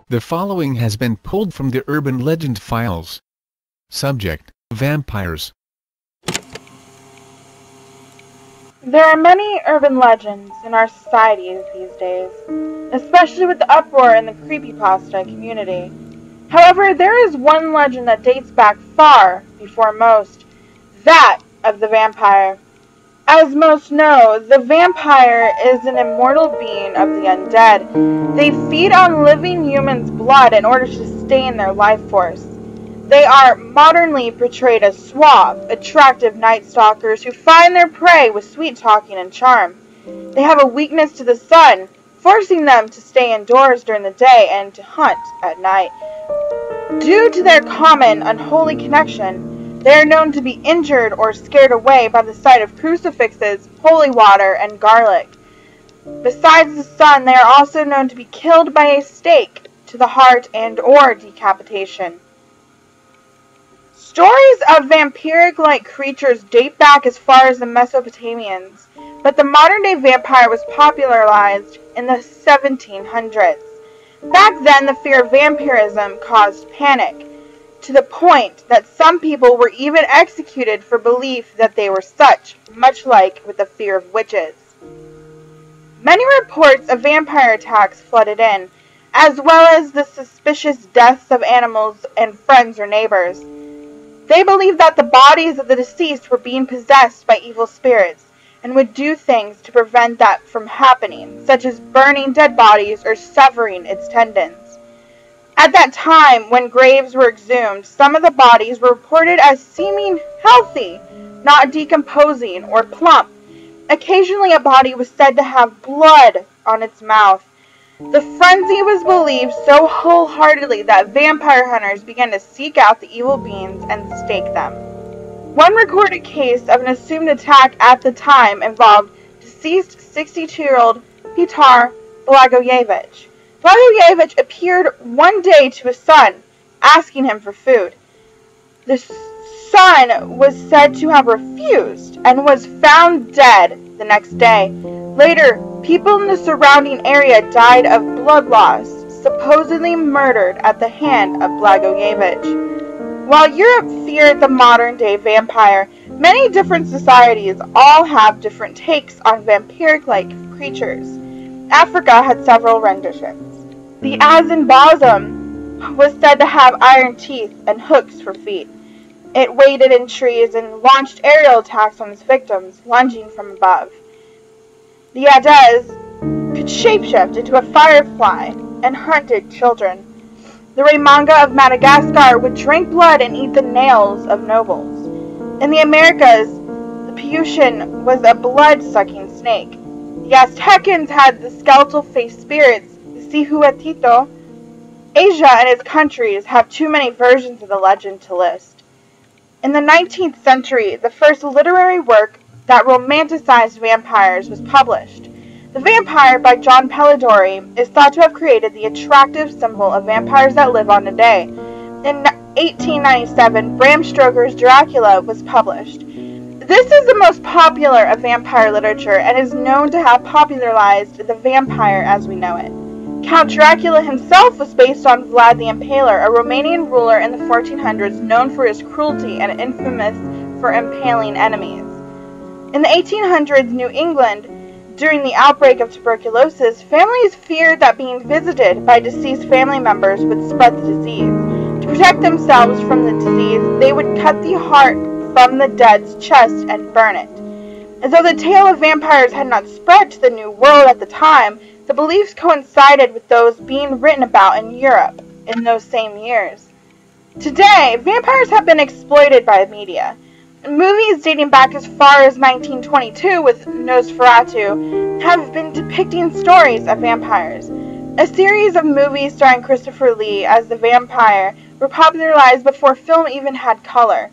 The following has been pulled from the Urban Legend files. Subject: Vampires. There are many urban legends in our society these days, especially with the uproar in the creepypasta community. However, there is one legend that dates back far before most, that of the vampire. As most know, the vampire is an immortal being of the undead. They feed on living humans' blood in order to sustain their life force. They are modernly portrayed as suave, attractive night stalkers who find their prey with sweet talking and charm. They have a weakness to the sun, forcing them to stay indoors during the day and to hunt at night. Due to their common, unholy connection, they are known to be injured or scared away by the sight of crucifixes, holy water, and garlic. Besides the sun, they are also known to be killed by a stake to the heart and/or decapitation. Stories of vampiric-like creatures date back as far as the Mesopotamians, but the modern-day vampire was popularized in the 1700s. Back then, the fear of vampirism caused panic, to the point that some people were even executed for belief that they were such, much like with the fear of witches. Many reports of vampire attacks flooded in, as well as the suspicious deaths of animals and friends or neighbors. They believed that the bodies of the deceased were being possessed by evil spirits, and would do things to prevent that from happening, such as burning dead bodies or severing its tendons. At that time, when graves were exhumed, some of the bodies were reported as seeming healthy, not decomposing or plump. Occasionally, a body was said to have blood on its mouth. The frenzy was believed so wholeheartedly that vampire hunters began to seek out the evil beings and stake them. One recorded case of an assumed attack at the time involved deceased 62-year-old Petar Blagojevich. Blagojevich appeared one day to his son, asking him for food. The son was said to have refused and was found dead the next day. Later, people in the surrounding area died of blood loss, supposedly murdered at the hand of Blagojevich. While Europe feared the modern-day vampire, many different societies all have different takes on vampiric-like creatures. Africa had several renditions. The Azanbazam was said to have iron teeth and hooks for feet. It waded in trees and launched aerial attacks on its victims, lunging from above. The Adez could shapeshift into a firefly and hunted children. The Raimanga of Madagascar would drink blood and eat the nails of nobles. In the Americas, the Peucean was a blood-sucking snake. The Aztecans had the skeletal-faced spirits, the Cihuatito. Asia and its countries have too many versions of the legend to list. In the 19th century, the first literary work that romanticized vampires was published. The Vampire by John Polidori is thought to have created the attractive symbol of vampires that live on today. In 1897, Bram Stoker's Dracula was published. This is the most popular of vampire literature and is known to have popularized the vampire as we know it. Count Dracula himself was based on Vlad the Impaler, a Romanian ruler in the 1400s known for his cruelty and infamous for impaling enemies. In the 1800s New England, during the outbreak of tuberculosis, families feared that being visited by deceased family members would spread the disease. To protect themselves from the disease, they would cut the heart from the dead's chest and burn it. As though the tale of vampires had not spread to the New World at the time, the beliefs coincided with those being written about in Europe in those same years. Today, vampires have been exploited by the media. Movies dating back as far as 1922 with Nosferatu have been depicting stories of vampires. A series of movies starring Christopher Lee as the vampire were popularized before film even had color.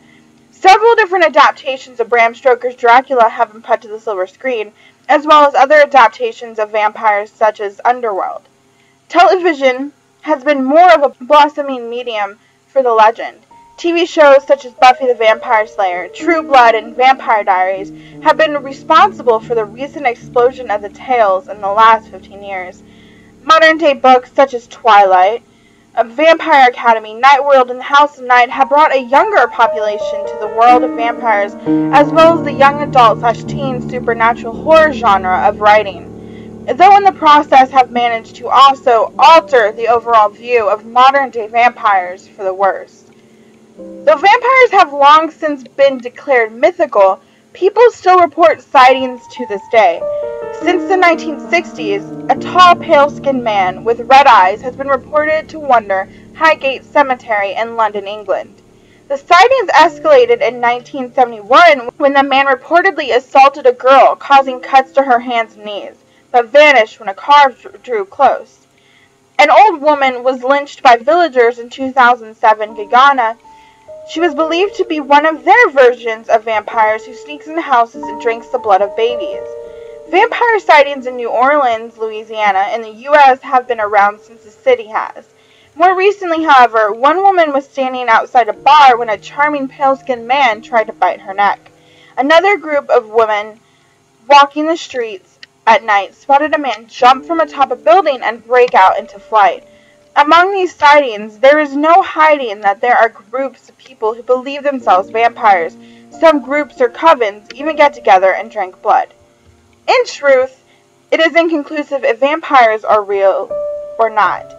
Several different adaptations of Bram Stoker's Dracula have been put to the silver screen, as well as other adaptations of vampires such as Underworld. Television has been more of a blossoming medium for the legend. TV shows such as Buffy the Vampire Slayer, True Blood, and Vampire Diaries have been responsible for the recent explosion of the tales in the last 15 years. Modern-day books such as Twilight, Vampire Academy, Night World, and the House of Night have brought a younger population to the world of vampires, as well as the young adult/teen supernatural horror genre of writing, though in the process have managed to also alter the overall view of modern-day vampires for the worse. Though vampires have long since been declared mythical, people still report sightings to this day. Since the 1960s, a tall, pale-skinned man with red eyes has been reported to wander Highgate Cemetery in London, England. The sightings escalated in 1971 when the man reportedly assaulted a girl, causing cuts to her hands and knees, but vanished when a car drew close. An old woman was lynched by villagers in 2007 in Ghana. She was believed to be one of their versions of vampires who sneaks into houses and drinks the blood of babies. Vampire sightings in New Orleans, Louisiana, in the U.S. have been around since the city has. More recently, however, one woman was standing outside a bar when a charming pale-skinned man tried to bite her neck. Another group of women walking the streets at night spotted a man jump from atop a building and break out into flight. Among these sightings, there is no hiding that there are groups of people who believe themselves vampires. Some groups or covens even get together and drink blood. In truth, it is inconclusive if vampires are real or not.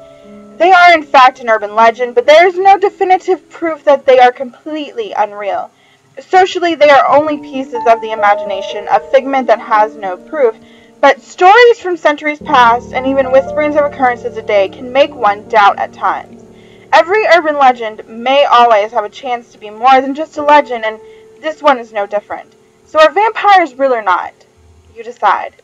They are in fact an urban legend, but there is no definitive proof that they are completely unreal. Socially, they are only pieces of the imagination, a figment that has no proof, but stories from centuries past and even whisperings of occurrences today can make one doubt at times. Every urban legend may always have a chance to be more than just a legend, and this one is no different. So are vampires real or not? You decide.